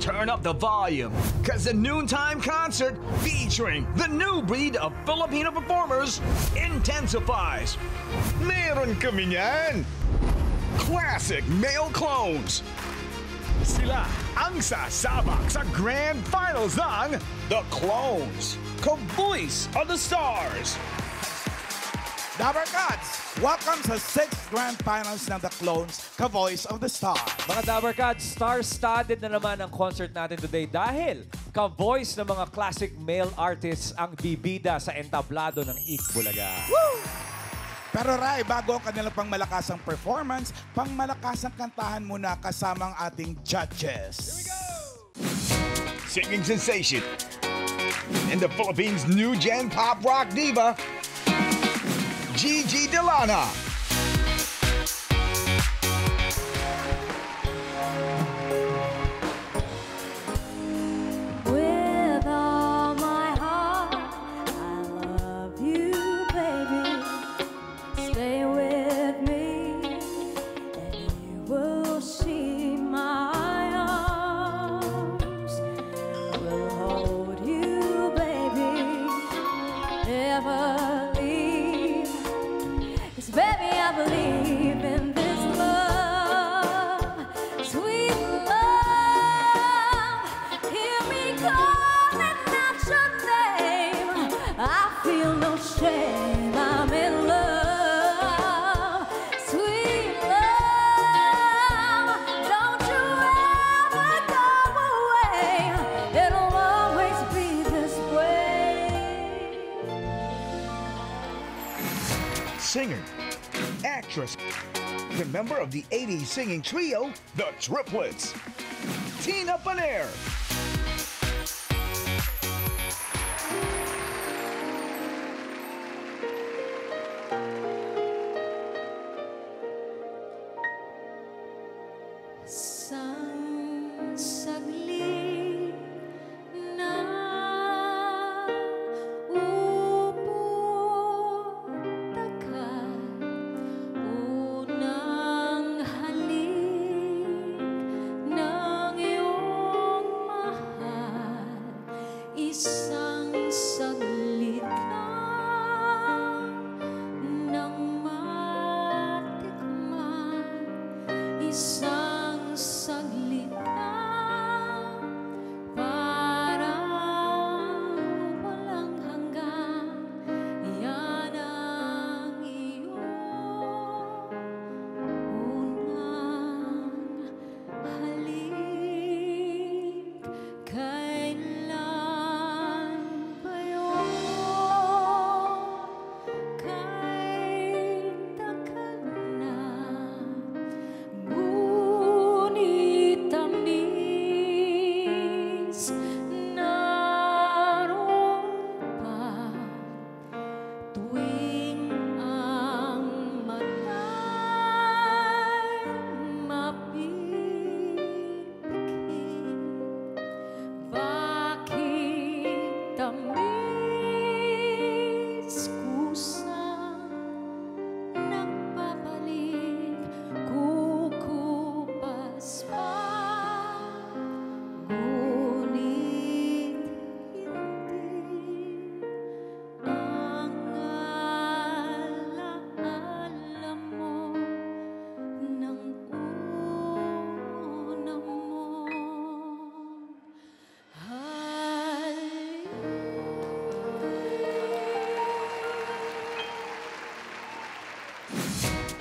turn up the volume, cause the noontime concert featuring the new breed of Filipino performers intensifies. Meron kami niyan! Classic male clones. Sila ang sasabak sa grand finals ng The Clones, Ka-Voice of the Stars. Dabber Cats, welcome sa 6th Grand Finals ng The Clones, Ka-Voice of the Stars. Mga Dabber Cats, star-studded na naman ang concert natin today dahil ka-voice ng mga classic male artists ang bibida sa entablado ng Eat Bulaga. Woo! Pero Ray, bago ang kanilang pangmalakasang performance, pangmalakasang kantahan muna kasamang ating judges. Here we go! Singing sensation and the Philippines' new gen pop rock diva, Gigi Delana. With all my heart, I love you, baby. Stay with me, and you will see my arms. Will hold you, baby. Never. Baby, I believe in this love, sweet love. Hear me calling out your name. I feel no shame, I'm in love, sweet love. Don't you ever go away, it'll always be this way. Singer, actress, the member of the 80s singing trio, The Triplets, Tina Paner.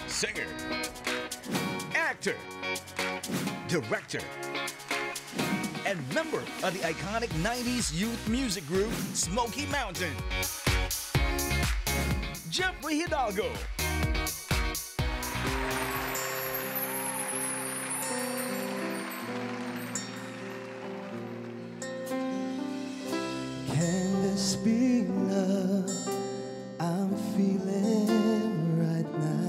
Singer, actor, director, and member of the iconic 90s youth music group Smoky Mountain, Jeffrey Hidalgo. Can this be love I'm feeling right now?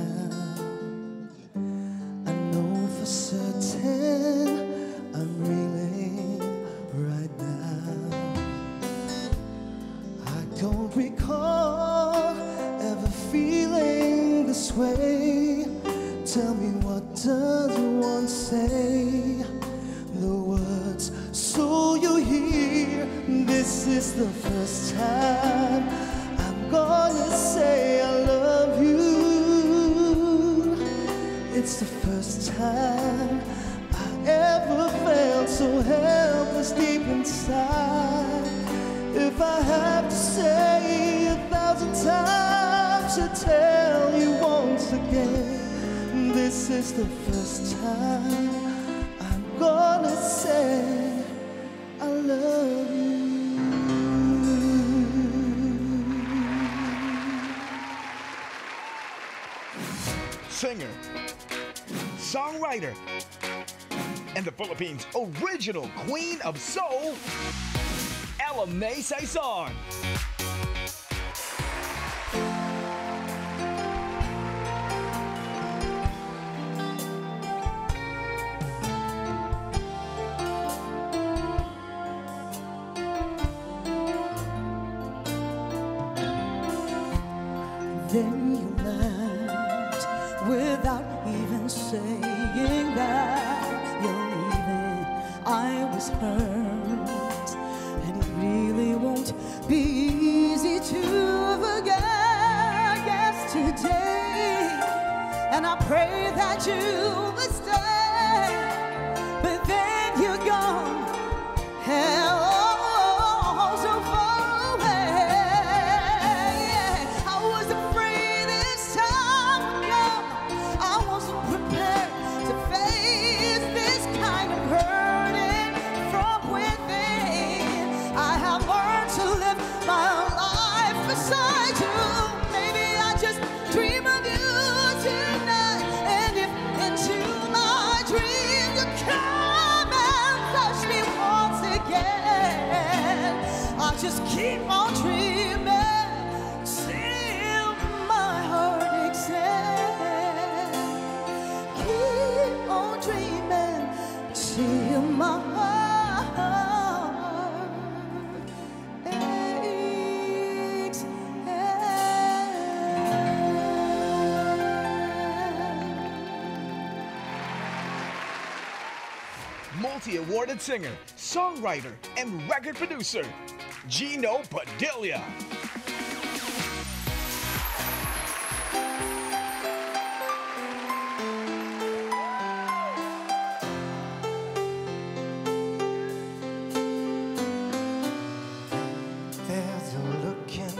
I know for certain I'm reeling right now. I don't recall ever feeling This is the first time I'm gonna say I love you. It's the first time I ever felt so helpless deep inside. If I have to say 1,000 times to tell you once again, this is the first time I'm gonna say I love you. Singer, songwriter, and the Philippines' original queen of soul, Ella May Saison. Then you left without even saying that you're leaving. I was hurt, and it really won't be easy to forget yesterday. And I pray that you will stay, but then you're gone. Hell, so far away. I was afraid this time would come. I wasn't prepared to face this kind of hurting from within. I have learned to live my life beside you. Maybe I just dream of you tonight. And if into my dreams you come and touch me once again, I'll just keep on dreaming till my heart exhales. Keep on dreaming till my heart exhales. Multi-awarded singer, songwriter, and record producer, Gino Padilla. There's a look in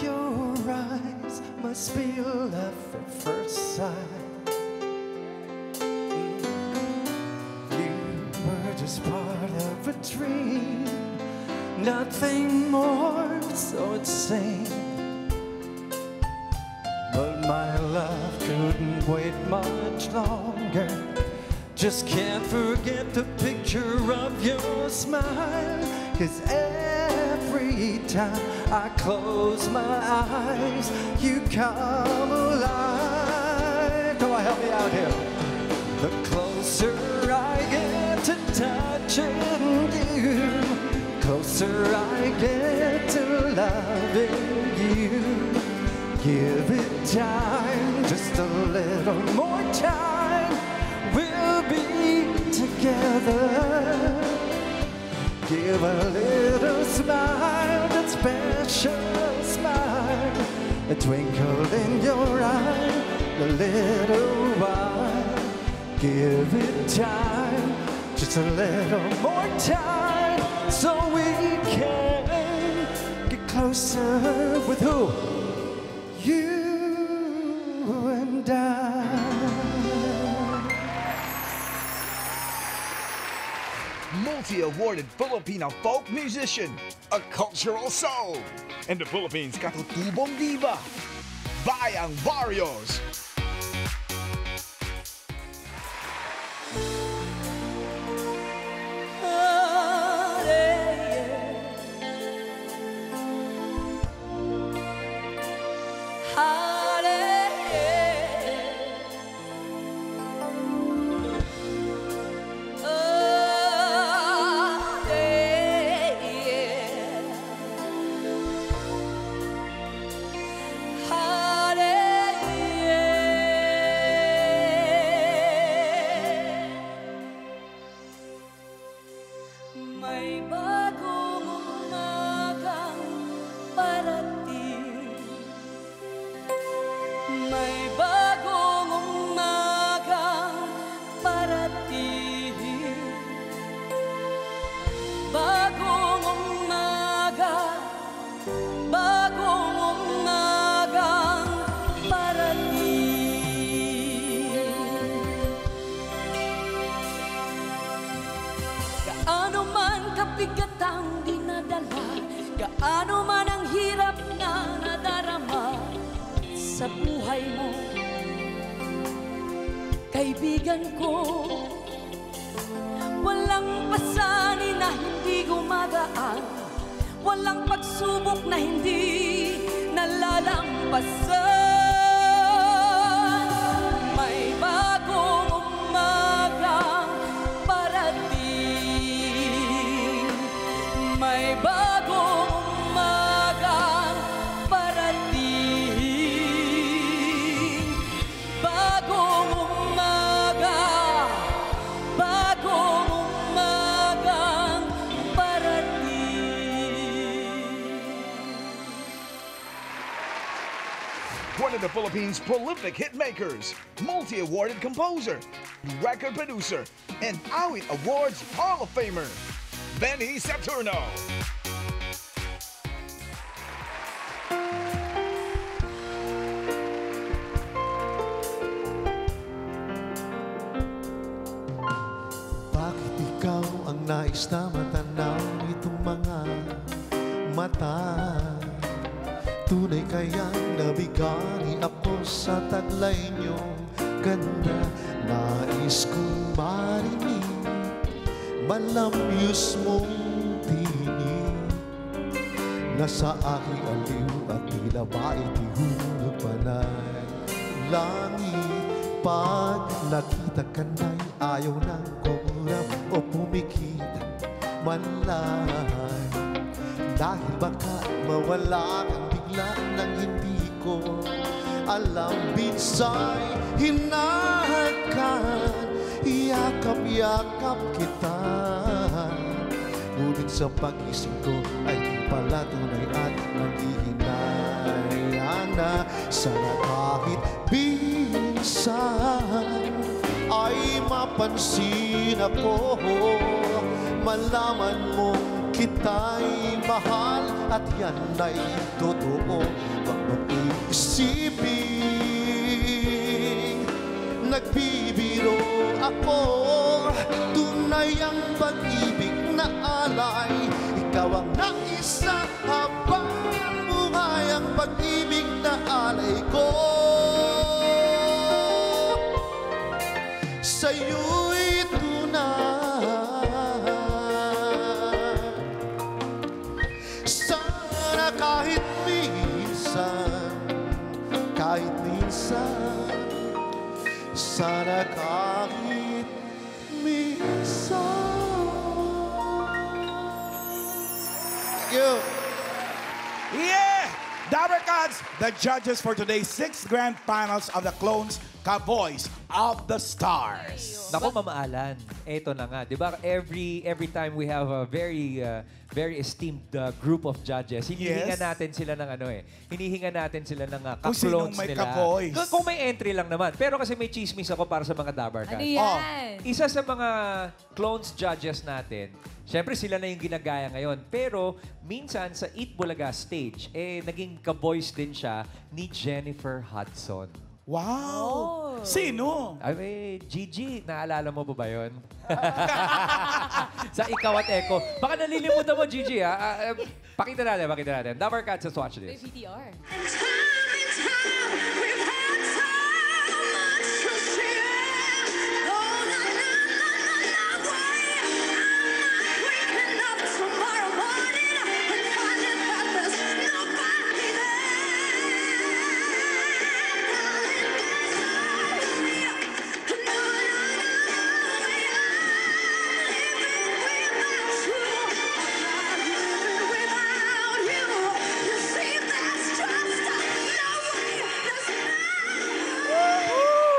your eyes, must be love at first sight. You were just part of a dream, nothing more, so it seemed. But my love couldn't wait much longer. Just can't forget the picture of your smile. 'Cause every time I close my eyes, you come alive. Come on, help me out here. The closer I get to touching you, closer I get to loving you. Give it time, just a little more time. We'll be together. Give a little smile, that special smile, a twinkle in your eye, a little while. Give it time, just a little more time, so we can get closer with who? You and I. Multi-awarded Filipino folk musician, a cultural soul, and the Philippines' katutubong diva, Bayang Barrios. May bagong umaga. Gaano man kabigat ang dinadala, gaano man ang hirap na nadarama sa buhay mo, kaibigan ko. Walang pasanin na hindi gumagaan, walang pagsubok na hindi nalalampasan. May bagong umagang parating, may bagong umagang parating, bagong umaga, bagong umagang parating. One of the Philippines' prolific hitmakers, multi-awarded composer, record producer, and Awit Awards Hall of Famer, Benny Saturno. Bakit ikaw ang nais na matanaw nitong mga mata? Tunay kayang nabigani ako sa taglay niyong ganda. Nais kong marinig malamyos mong tinig na sa aking aliw at tila ba itihulog pa ng langit. Pag nakita ka na'y ayaw nang kumurap o pumikit man lang. Dahil baka mawala kang bigla nang hindi ko alam. Binsa'y hinahakan, yakap-yakap kita. Ngunit sa pag-isip ko ay di pala tunay at nanghihinayang na. Sana kahit minsan ay mapansin ako, malaman mong kita'y mahal at yan ay totoo. Wag mong iisipin nagbibiro ako. Tunay ang pag-ibig na alay, ikaw ang naisa habang buhay. Ang pag-ibig na alay ko sa'yo'y tunay. Sana kahit minsan, kahit minsan, sana kahit minsan. Thank you. Yeah! Dabber Cats, the judges for today's 6th grand finals of the Clones Ka-Voice of the Stars. Naku, mamaalan. Eto na nga. Di ba, every time we have a very esteemed group of judges, hinihinga Yes. natin sila ng hinihinga natin sila ng Kung sinong ka-clones may nila. ka-voice. Kung may entry lang naman. Pero kasi may chismis ako para sa mga Dabber Cats. Ano yan? Isa sa mga clones judges natin, syempre sila na yung ginagaya ngayon. Pero minsan sa Eat Bulaga stage, naging ka-voice din siya ni Jennifer Hudson. Wow! Sino? Ay, Gigi, naalala mo ba yun? Sa Ikaw at Echo. Baka nalilimutan mo, Gigi, ha? Pakita natin. Dabber Cats, let's watch this. VTR.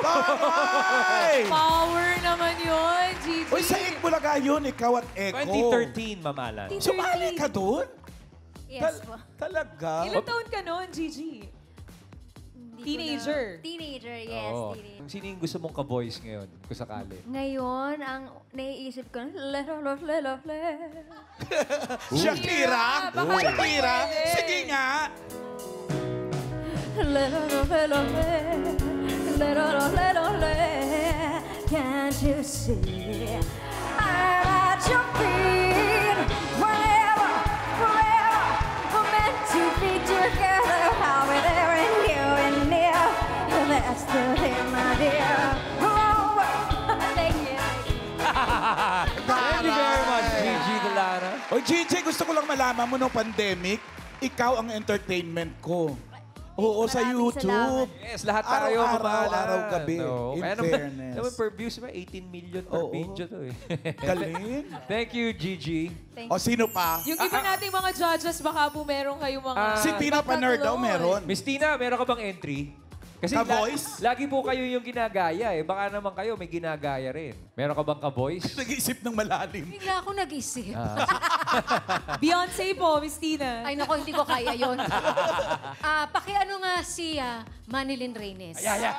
Ay! Power naman yun, Gigi. Uy, sa Eat Bulaga yun, Ikaw at Echo. 2013, mamalan. Sumali ka doon? Yes po. Talaga? Ilang taon ka noon, Gigi? Hindi ko Teenager. na- Teenager, yes. Oo. Teenager. Sino yung gusto mong ka-voice ngayon, kung sakali? Ngayon, ang naiisip ko, lelo. Shakira? baka Shakira? pwede. Sige nga. Can't you see I'm at your feet? O GJ, gusto ko lang malaman mo nung pandemic, ikaw ang entertainment ko. Oo, sa Maraming YouTube. Yes, lahat tayo Araw-araw, araw-gabi. In Kaya fairness. naman per views, 18 million per Oo. video to eh. Galing. Thank you, Gigi. O sino pa? Yung iba nating mga judges, baka po meron kayong mga... Si Tina Paner daw meron. Miss Tina, meron ka bang entry? Kasi Ka-voice? lagi po kayo yung ginagaya eh. Baka naman kayo may ginagaya rin. Meron ka bang ka-voice? Nag-iisip ng malalim. Bigla ako nag-isip. Beyonce po, Miss Tina. Ay, nako, hindi ko kaya yun. Pakiano nga si Manilyn Reynes. Ayan!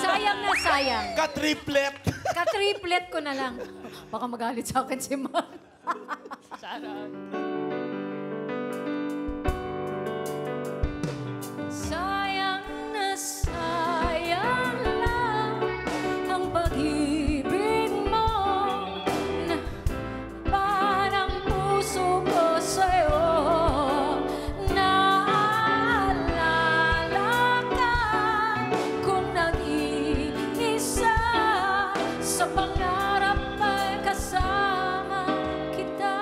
Sayang na sayang. Ka-triplet! Ka-triplet ko na lang. Baka magalit sa akin si Man. Sayang na sayang lang ang pag-ibig mo na parang puso ko sa'yo. Naalala ka kung nag-iisa sa pangarap ay kasama kita.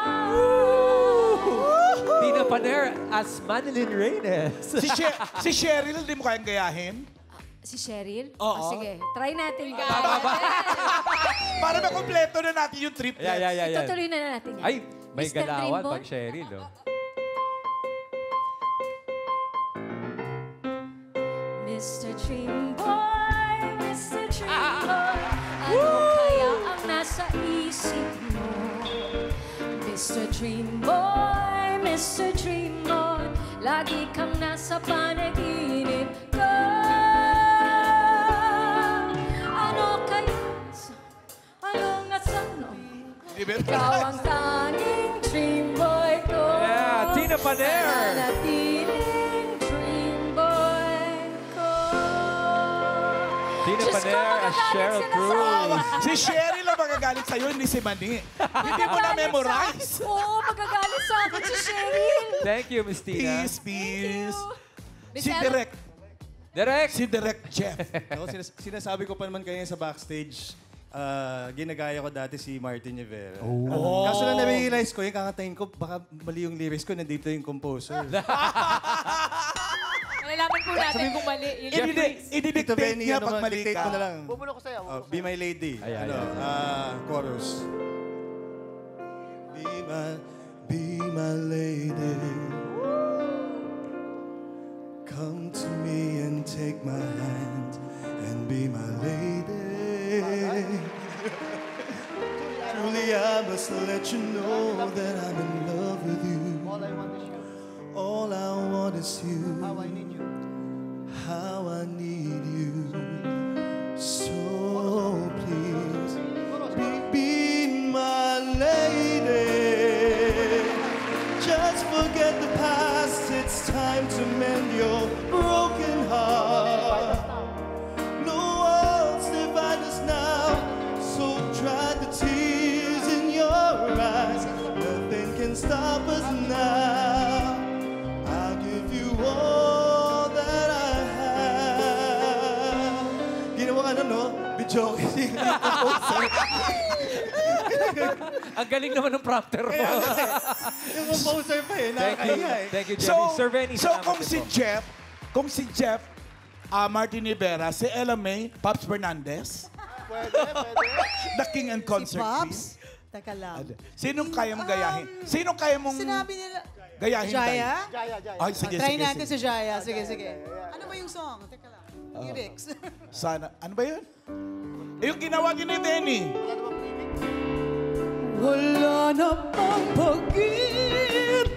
Tina Paner as Manilyn Reynes. Si Cheryl, hindi mo kayang gayahin? Si Cheryl? Oo. Sige, try natin. Para makompleto na natin yung triplets. Yeah. Itutuloy na natin yan. Ay, may Mr. galawan Dreamboy? pag Cheryl. Oh. Mr. Dreamboy, Mr. Dreamboy, ano kaya ang nasa isip mo? Mr. Dreamboy, Mr. Dreamboy, lagi kang nasa panaginip ko. Ano kaya anong nasa ikaw ang tanging dreamboy ko. Yeah, Tina Paner. Nanatiling dreamboy ko. Tina Diyos ko, Paner as magagalit Cheryl sila Cruz. sa Si Cheryl ang magagalit sa'yo, hindi si Mani. Hindi mo na-memorize. Oo, magagalit sa akin si Cheryl. Thank you, Miss Tina. Peace. Miss Si Ella? Direk. Direct. Si Direk Jeff. Ako, sinasabi ko pa naman kanina sa backstage, ginagaya ko dati si Martin Rivera. Kaso lang na-realize ko, yung kakatayin ko, baka mali yung lyrics ko, nandito yung composer. Malalaman po natin kung mali. Yung Tito Ididictate Benny, niya pag mali dictate ka. ko na lang. Bumulo ko sa'yo. Be My Lady. Ay. Chorus. Be my lady. Come to me and take my hand and be my lady. Truly, I must let you know that I'm in love with you. All I want is you. How I need you. How I need you. So please, be my lady. Just forget the past. It's time to mend your broken heart. No walls divide us now, so dry the tears in your eyes. Nothing can stop us now. I'll give you all that I have. Ginawa ka na, no? Bidyo. Ang galing naman ng prompter mo. Yung composer pa eh. Thank you. Nakakaya eh. Thank you, Jenny. Sir Benny, salamat kung din si po. Jeff, Martin Rivera, si Ella May, Pops Fernandez, Pwede. The King and Concert Queen. Pops? Teka lang. Sinong kaya mong gayahin? Sinong kaya mong Sinabi nila... gayahin tayo? Jaya? Ay, sige, Try sige, natin sige. si Jaya. Sige. Ano ba yung song? Teka lang. Lyrics. Sana. Ano ba yun? Yung ginawa ni Benny. Wala na pang pag-ibig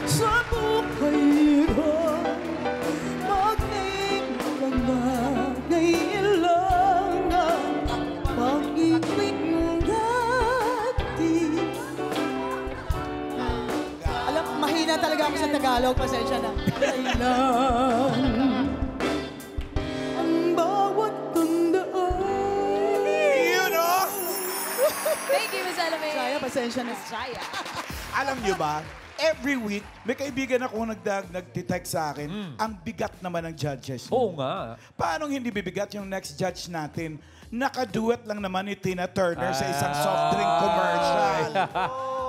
sa buhay ko. Mag-ilang na nailangan pag-ibig dati. Alam, mahina talaga ako sa Tagalog. Pasensya na. Kailan ang bawat tandaan. Yun, oh! Thank you, Miss Ella May. Jaya, pasensya na. Jaya. Alam nyo ba, every week, may kaibigan ako nagtitext sa akin, ang bigat naman ng judges. Oo nga. Paano hindi bibigat yung next judge natin? Nakaduet lang naman ni Tina Turner sa isang soft drink commercial.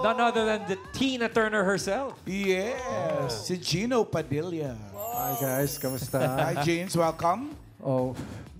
None other than the Tina Turner herself. Yes, si Gino Padilla. Hi guys, kamusta? Hi, James. Welcome. Oh,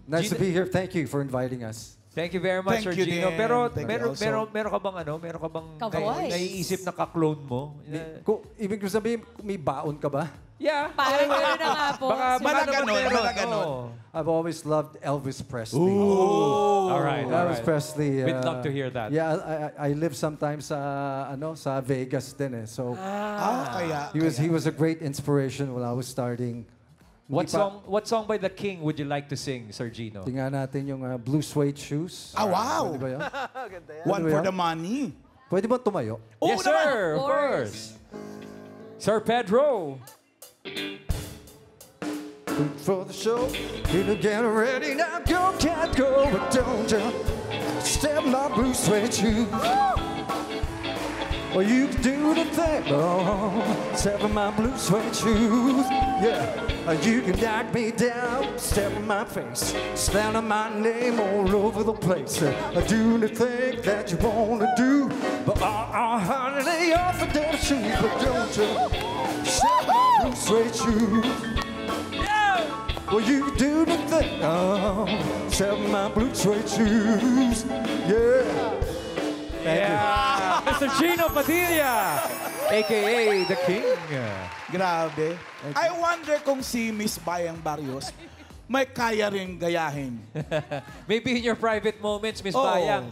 nice to Gino- be here. Thank you for inviting us. Thank you very much, Thank Sir you Gino. din. Pero Thank you meron, also. meron ka bang meron ka bang Ka-voice. naiisip na ka-clone mo? Kung ibig ko sabihin, may baon ka ba? Yeah. Parang gano'n na nga po. Baka Malaganon, naman meron. malaganon. Oo. I've always loved Elvis Presley. All right, all Elvis right. Presley. We'd love to hear that. Yeah, I live sometimes sa Vegas din eh. So Kaya. he was a great inspiration when I was starting. What Hindi pa- song by The King would you like to sing, Sir Gino? Tingnan natin yung Blue Suede Shoes. Wow. Pwede ba yun? One Ano for yan? the money. Pwede ba tumayo? Oo Yes, naman. sir. Of course. Sir Pedro. For the show, you get ready now. Go, cat, go, but don't you step my blue suede shoes. Or you can do the thing, oh, step in my blue suede shoes. Yeah, or you can knock me down, step in my face, slander my name all over the place. I do the thing that you wanna do, but honey, lay off the damn shoes, but don't you step in my blue suede shoes. Well, you do the thing, oh, step in my blue suede shoes. Yeah. Thank you. Mr. Gino Padilla, a.k.a. The King. Grabe. I wonder kung si Miss Bayang Barrios may kaya rin gayahin. Maybe in your private moments, Miss Oo. Bayang.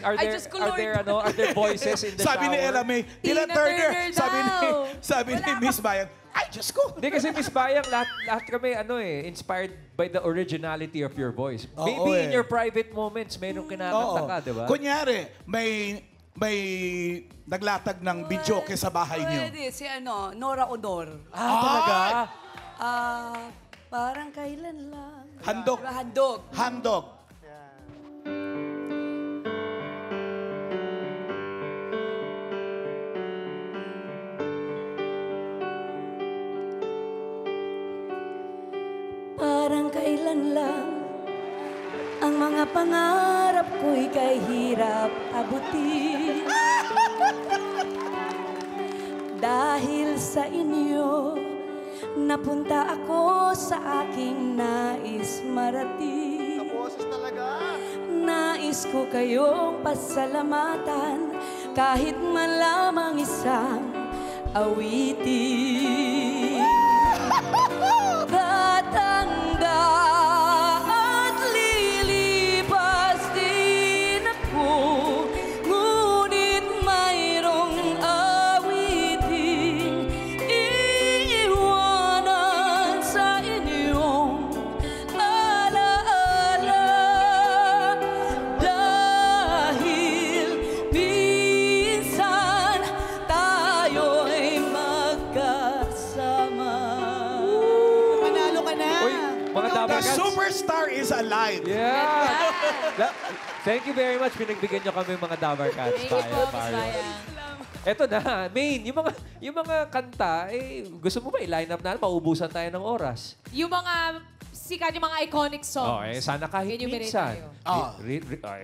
Are Ay, there, Diyos ko, are there, are there voices in the Sabi shower? ni Ella May, Tina Tina Turner. Turner daw. Sabi ni Miss Bayang, ay, Diyos ko. Hindi kasi Miss Bayang, lahat kami inspired by the originality of your voice. Oo, Maybe in eh. your private moments, mayroong kinakanta ka, di ba? Kunyari, may naglatag ng video sa bahay niyo. Pwede, si Nora Honor. Talaga? Parang kailan lang. Handog. Handog. Handog. Parang kailan lang ang mga pangarap ko'y kay hirap abutin. Dahil sa inyo, napunta ako sa aking nais marating. Nais ko kayong pasalamatan kahit man lamang isang awitin. Tatanda at lilipas din ako, ngunit mayroong awitin iiwanan sa inyong alaala. Dahil minsan tayo'y magkasama. Panalo ka na. Uy, mga The Dabarkats. superstar is alive. Yeah! Thank you very much. Pinagbigyan nyo kami mga Dabarkats. Thank you po, Miss Bayang. Eto na, main, yung mga kanta, gusto mo ba i-line up na? Maubusan tayo ng oras. Yung mga sikat, yung mga iconic songs. Sana kahit Enumerate minsan. tayo.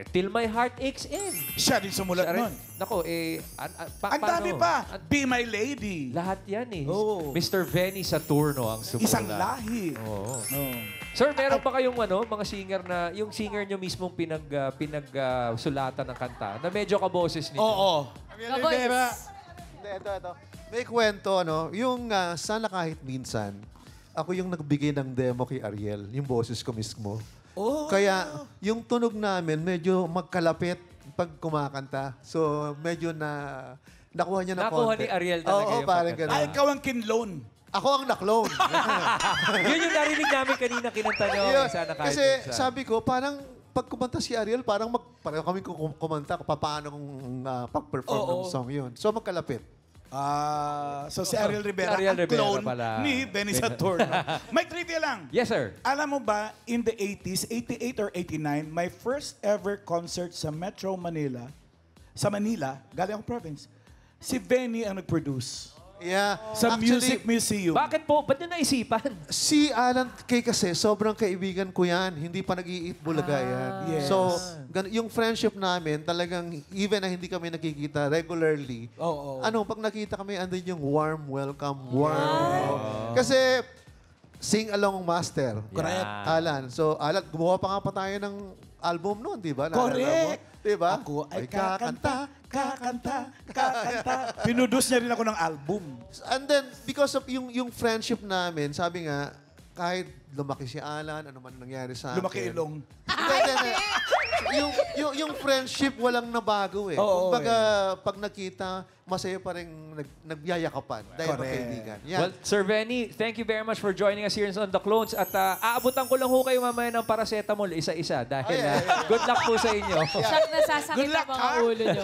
Till My Heart Aches In. Siya din sumulat nun. Nako, Ang dami pa. Be My Lady. Lahat yan eh. Oo. Mr. Venny Saturno ang sumulat. Isang lahi. Oo. Oh. Sir, meron pa kayong mga singer na, yung singer nyo mismong pinagsulatan ng kanta, na medyo kaboses ninyo? Oo. Ka-voice. Ito. May kwento, yung sana kahit minsan, ako yung nagbigay ng demo kay Ariel, yung boses ko mismo. Oh. Kaya yung tunog namin medyo magkalapit pag kumakanta. So medyo nakuha niya na Nakuha konti. ni Ariel talaga Oo, yung parang pagkanta. Ay, ganun. ikaw ang kinloan. Ako ang naklone. Yun yung narinig namin kanina kinanta nyo. Yun. Sana kahit Kasi minsan. sabi ko, parang pag kumanta si Ariel, pareho kami kumanta paano kung pag-perform ng Oo. song yun. So magkalapit. So si Ariel Rivera, Ariel ang Rivera clone pala. ni Benny Saturno. May trivia lang. Yes, sir. Alam mo ba, in the 80s, 88 or 89, my first ever concert sa Metro Manila, galing akong province, si Benny ang nag-produce. Yeah. Sa Actually, Music Museum. Bakit po? Ba't nyo naisipan? Si Alan Kay kasi, sobrang kaibigan ko yan. Hindi pa nag-i-eat bulaga yan. yes. So, yung friendship namin, talagang even na hindi kami nakikita regularly, pag nakita kami, andun yung warm welcome, Kasi, sing-along master. Correct. Alan. So, Alan, gumawa pa nga pa tayo ng album noon, di ba? Correct. Diba? Ako ay kakanta. Pinudos niya rin ako ng album. And then, because of yung friendship namin, sabi nga, kahit lumaki si Alan, ano man nangyari sa akin. Lumaki ilong. Hindi. yung friendship walang nabago eh. Kumbaga, pag nakita, masaya pa rin nagyayakapan dahil magkaibigan. Yan. Well, Sir Benny, thank you very much for joining us here on The Clones. At aabutan ko lang ho kayo mamaya ng paracetamol isa-isa dahil good luck po sa inyo. Siyak nasasakit ang mga ulo nyo.